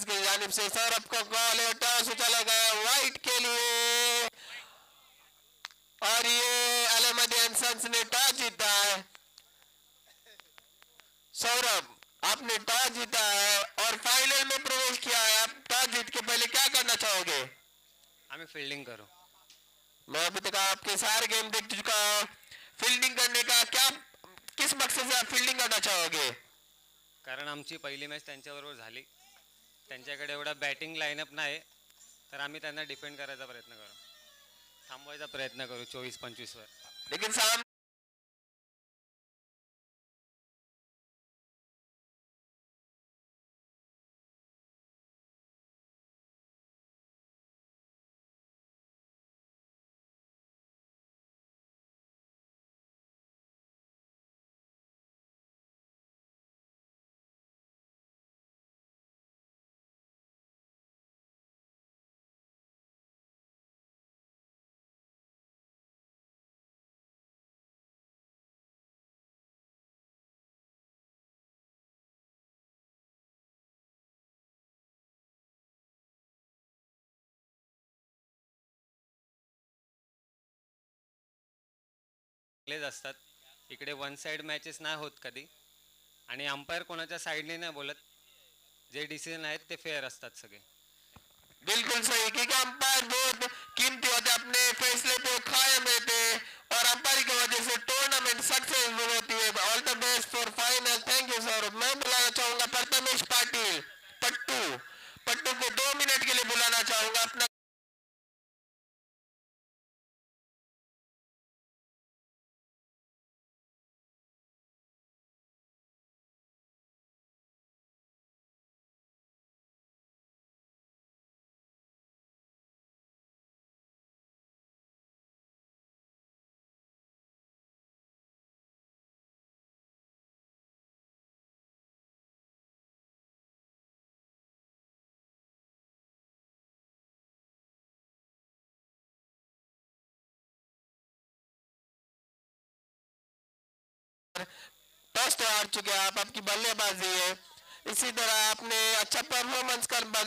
की जानिब से सौरभ का कॉल है, टॉस चला गया व्हाइट के लिए और ये अलहमदियन सन्स ने टॉस जीता है। सौरभ, आपने टॉस जीता है और फाइनल में प्रवेश किया है। आप टॉस जीत के पहले क्या करना चाहोगे? हमें फील्डिंग करो। मैं अभी तक आपके सारे गेम देख चुका हूँ। फील्डिंग करने का क्या, किस मकसद से आप फील्डिंग करना चाहोगे? कारण आमची पहिली मॅच त्यांच्याबरोबर झाली, त्यांच्याकडे एवढा बॅटिंग लाईनअप नाही, तर आम्ही त्यांना डिफेंड करायचा प्रयत्न करू, थांबवायचा प्रयत्न करू 24-25 वर. लेकिन सामने असतात इकडे वन साइड मॅचेस नाही होत कधी, आणि अंपायर कोणाच्या साईडने नाही बोलत, जे डिसिजन आहेत ते फेअर असतात सगळे. बिल्कुल सही, क्योंकि अंपायर बहुत कीमती होते, अपने फैसले पे कायम रहते और अंपायर की वजह से टूर्नामेंट सक्सेसफुल होती है। All the best for final. Thank you Saurabh. मैं बुलाना चाहूंगा प्रथमेश पाटिल, पट्टू पट्टू को 2 मिनट के लिए बुलाना चाहूंगा अपना। टॉस तो हार चुके हैं आप, आपकी बल्लेबाजी है। इसी तरह आपने अच्छा परफॉर्मेंस कर